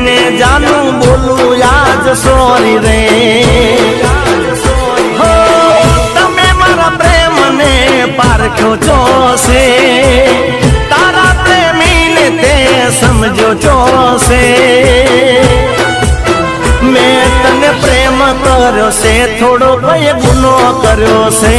એને જાનું બોલું આજ સોરી રે હો તમે મારા પ્રેમને પારખ્યો છો છે તારા પ્રેમીને તે સમજો છો છે મેં તને પ્રેમ કર્યો છે થોડો કઈ ગુનો કર્યો છે।